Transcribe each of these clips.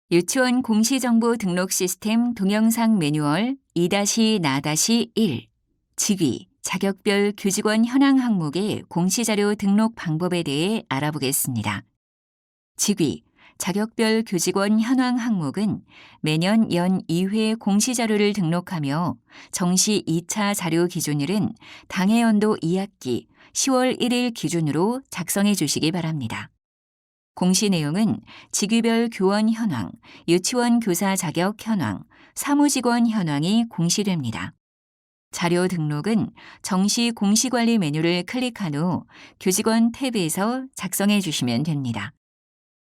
유치원 공시정보 등록 시스템 동영상 매뉴얼 2-나-1 직위, 자격별 교직원 현황 항목의 공시자료 등록 방법에 대해 알아보겠습니다. 직위, 자격별 교직원 현황 항목은 매년 연 2회 공시자료를 등록하며 정시 2차 자료 기준일은 당해연도 2학기 10월 1일 기준으로 작성해 주시기 바랍니다. 공시 내용은 직위별 교원 현황, 유치원 교사 자격 현황, 사무직원 현황이 공시됩니다. 자료 등록은 정시 공시관리 메뉴를 클릭한 후 교직원 탭에서 작성해 주시면 됩니다.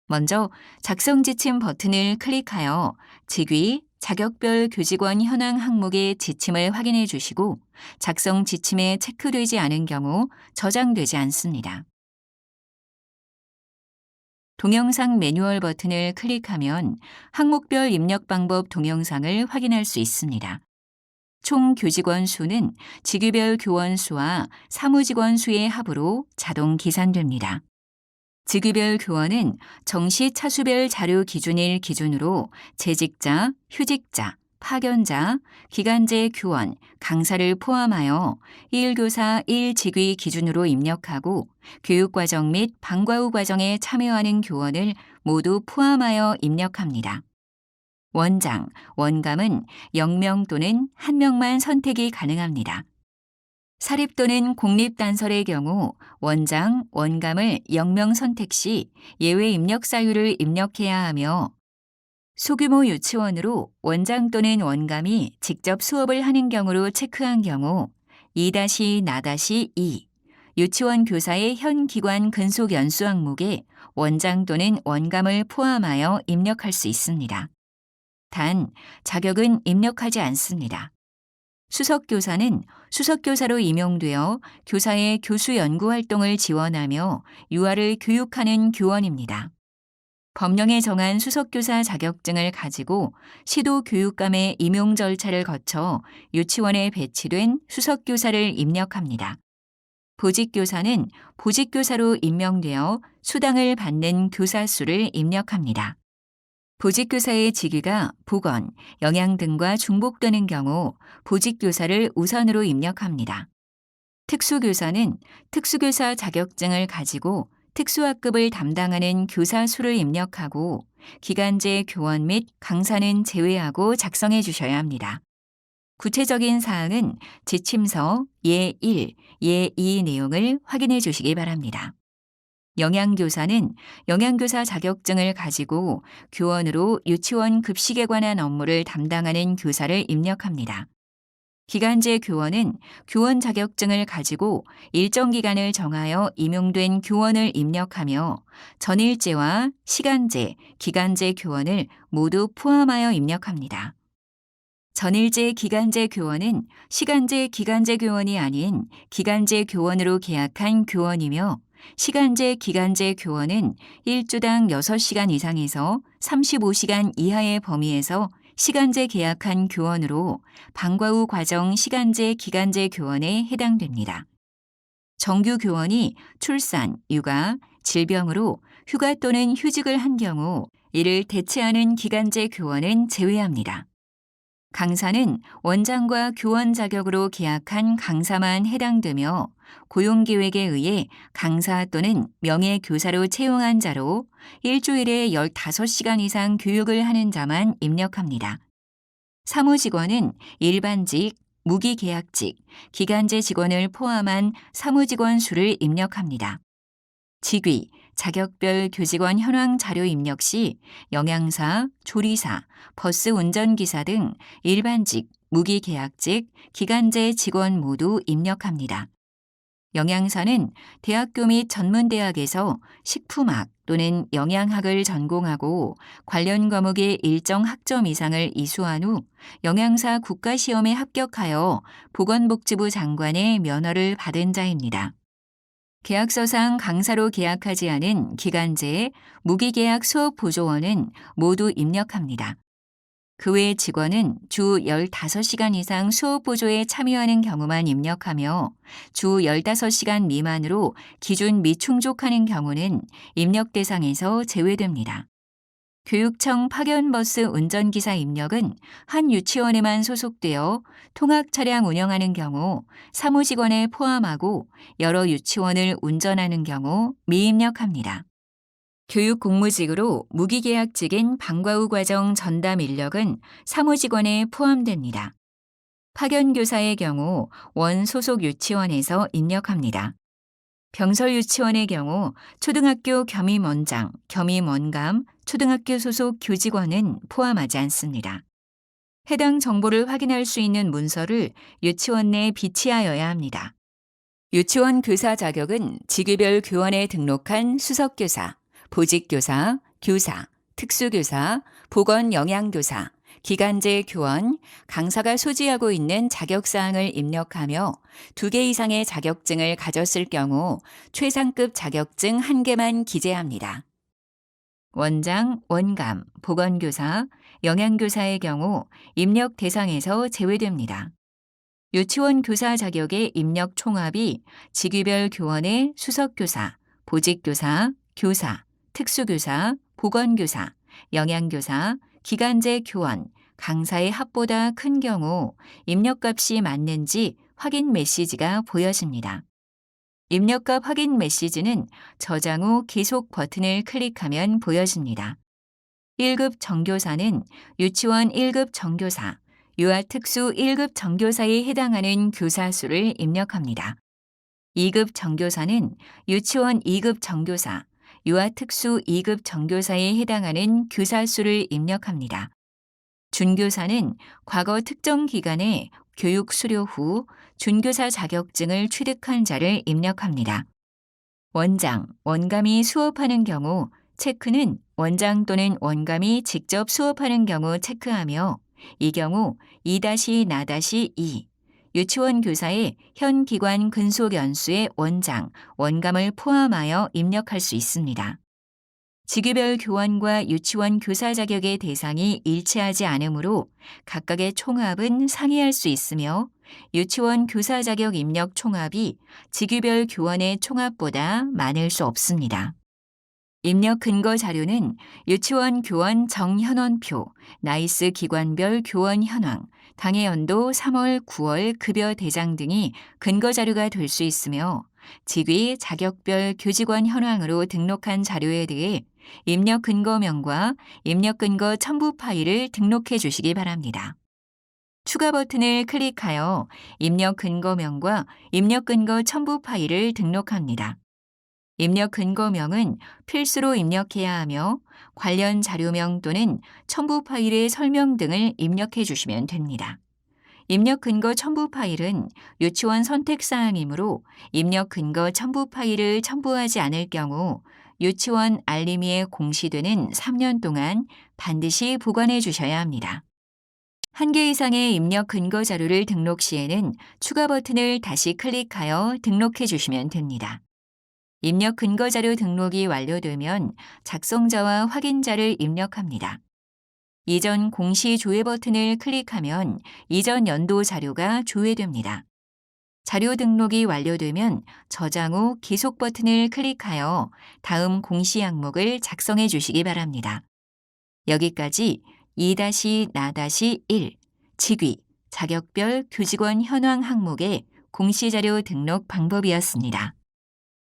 먼저 작성 지침 버튼을 클릭하여 직위, 자격별 교직원 현황 항목의 지침을 확인해 주시고 작성 지침에 체크되지 않은 경우 저장되지 않습니다. 동영상 매뉴얼 버튼을 클릭하면 항목별 입력 방법 동영상을 확인할 수 있습니다. 총 교직원 수는 직위별 교원 수와 사무직원 수의 합으로 자동 계산됩니다. 직위별 교원은 정시 차수별 자료 기준일 기준으로 재직자, 휴직자, 파견자, 기간제 교원, 강사를 포함하여 1교사 1직위 기준으로 입력하고 교육과정 및 방과 후 과정에 참여하는 교원을 모두 포함하여 입력합니다. 원장, 원감은 0명 또는 1명만 선택이 가능합니다. 사립 또는 공립단설의 경우 원장, 원감을 0명 선택 시 예외 입력 사유를 입력해야 하며 소규모 유치원으로 원장 또는 원감이 직접 수업을 하는 경우로 체크한 경우 2-나-2 유치원 교사의 현 기관 근속 연수 항목에 원장 또는 원감을 포함하여 입력할 수 있습니다. 단, 자격은 입력하지 않습니다. 수석교사는 수석교사로 임용되어 교사의 교수 연구 활동을 지원하며 유아를 교육하는 교원입니다. 법령에 정한 수석교사 자격증을 가지고 시도교육감의 임용 절차를 거쳐 유치원에 배치된 수석교사를 입력합니다. 보직교사는 보직교사로 임명되어 수당을 받는 교사 수를 입력합니다. 보직교사의 직위가 보건, 영양 등과 중복되는 경우 보직교사를 우선으로 입력합니다. 특수교사는 특수교사 자격증을 가지고 특수학급을 담당하는 교사 수를 입력하고 기간제 교원 및 강사는 제외하고 작성해 주셔야 합니다. 구체적인 사항은 지침서 예 1, 예 2 내용을 확인해 주시기 바랍니다. 영양교사는 영양교사 자격증을 가지고 교원으로 유치원 급식에 관한 업무를 담당하는 교사를 입력합니다. 기간제 교원은 교원 자격증을 가지고 일정 기간을 정하여 임용된 교원을 입력하며 전일제와 시간제, 기간제 교원을 모두 포함하여 입력합니다. 전일제 기간제 교원은 시간제 기간제 교원이 아닌 기간제 교원으로 계약한 교원이며 시간제 기간제 교원은 일주당 6시간 이상에서 35시간 이하의 범위에서 시간제 계약한 교원으로 방과 후 과정 시간제 기간제 교원에 해당됩니다. 정규 교원이 출산, 육아, 질병으로 휴가 또는 휴직을 한 경우 이를 대체하는 기간제 교원은 제외합니다. 강사는 원장과 교원 자격으로 계약한 강사만 해당되며 고용계획에 의해 강사 또는 명예교사로 채용한 자로 일주일에 15시간 이상 교육을 하는 자만 입력합니다. 사무직원은 일반직, 무기계약직, 기간제 직원을 포함한 사무직원 수를 입력합니다. 직위, 자격별 교직원 현황 자료 입력 시 영양사, 조리사, 버스 운전기사 등 일반직, 무기계약직, 기간제 직원 모두 입력합니다. 영양사는 대학교 및 전문대학에서 식품학 또는 영양학을 전공하고 관련 과목의 일정 학점 이상을 이수한 후 영양사 국가시험에 합격하여 보건복지부 장관의 면허를 받은 자입니다. 계약서상 강사로 계약하지 않은 기간제, 무기계약 수업보조원은 모두 입력합니다. 그 외 직원은 주 15시간 이상 수업보조에 참여하는 경우만 입력하며 주 15시간 미만으로 기준 미충족하는 경우는 입력 대상에서 제외됩니다. 교육청 파견버스 운전기사 입력은 한 유치원에만 소속되어 통학 차량 운영하는 경우 사무직원에 포함하고 여러 유치원을 운전하는 경우 미입력합니다. 교육 공무직으로 무기계약직인 방과 후 과정 전담 인력은 사무직원에 포함됩니다. 파견교사의 경우 원 소속 유치원에서 입력합니다. 병설 유치원의 경우 초등학교 겸임원장, 겸임원감, 초등학교 소속 교직원은 포함하지 않습니다. 해당 정보를 확인할 수 있는 문서를 유치원 내에 비치하여야 합니다. 유치원 교사 자격은 직위별 교원에 등록한 수석교사, 보직교사, 교사, 특수교사, 보건영양교사, 기간제 교원, 강사가 소지하고 있는 자격사항을 입력하며 2개 이상의 자격증을 가졌을 경우 최상급 자격증 1개만 기재합니다. 원장, 원감, 보건교사, 영양교사의 경우 입력 대상에서 제외됩니다. 유치원 교사 자격의 입력 총합이 직위별 교원의 수석교사, 보직교사, 교사, 특수교사, 보건교사, 영양교사, 기간제 교원, 강사의 합보다 큰 경우 입력값이 맞는지 확인 메시지가 보여집니다. 입력값 확인 메시지는 저장 후 계속 버튼을 클릭하면 보여집니다. 1급 정교사는 유치원 1급 정교사, 유아특수 1급 정교사에 해당하는 교사 수를 입력합니다. 2급 정교사는 유치원 2급 정교사, 유아특수 2급 정교사에 해당하는 교사 수를 입력합니다. 준교사는 과거 특정 기간에 교육 수료 후 준교사 자격증을 취득한 자를 입력합니다. 원장, 원감이 수업하는 경우 체크는 원장 또는 원감이 직접 수업하는 경우 체크하며 이 경우 2-나-2 유치원 교사의 현 기관 근속 연수의 원장, 원감을 포함하여 입력할 수 있습니다. 직위별 교원과 유치원 교사 자격의 대상이 일치하지 않으므로 각각의 총합은 상이할 수 있으며 유치원 교사 자격 입력 총합이 직위별 교원의 총합보다 많을 수 없습니다. 입력 근거 자료는 유치원 교원 정현원표, 나이스 기관별 교원 현황, 당해연도 3월, 9월 급여 대장 등이 근거 자료가 될 수 있으며 직위, 자격별 교직원 현황으로 등록한 자료에 대해 입력 근거명과 입력 근거 첨부 파일을 등록해 주시기 바랍니다. 추가 버튼을 클릭하여 입력 근거명과 입력 근거 첨부 파일을 등록합니다. 입력 근거명은 필수로 입력해야 하며 관련 자료명 또는 첨부 파일의 설명 등을 입력해 주시면 됩니다. 입력 근거 첨부 파일은 유치원 선택사항이므로 입력 근거 첨부 파일을 첨부하지 않을 경우 유치원 알림이에 공시되는 3년 동안 반드시 보관해 주셔야 합니다. 1개 이상의 입력 근거 자료를 등록 시에는 추가 버튼을 다시 클릭하여 등록해 주시면 됩니다. 입력 근거 자료 등록이 완료되면 작성자와 확인자를 입력합니다. 이전 공시 조회 버튼을 클릭하면 이전 연도 자료가 조회됩니다. 자료 등록이 완료되면 저장 후 계속 버튼을 클릭하여 다음 공시 항목을 작성해 주시기 바랍니다. 여기까지 2-나-1 직위, 자격별 교직원 현황 항목의 공시자료 등록 방법이었습니다.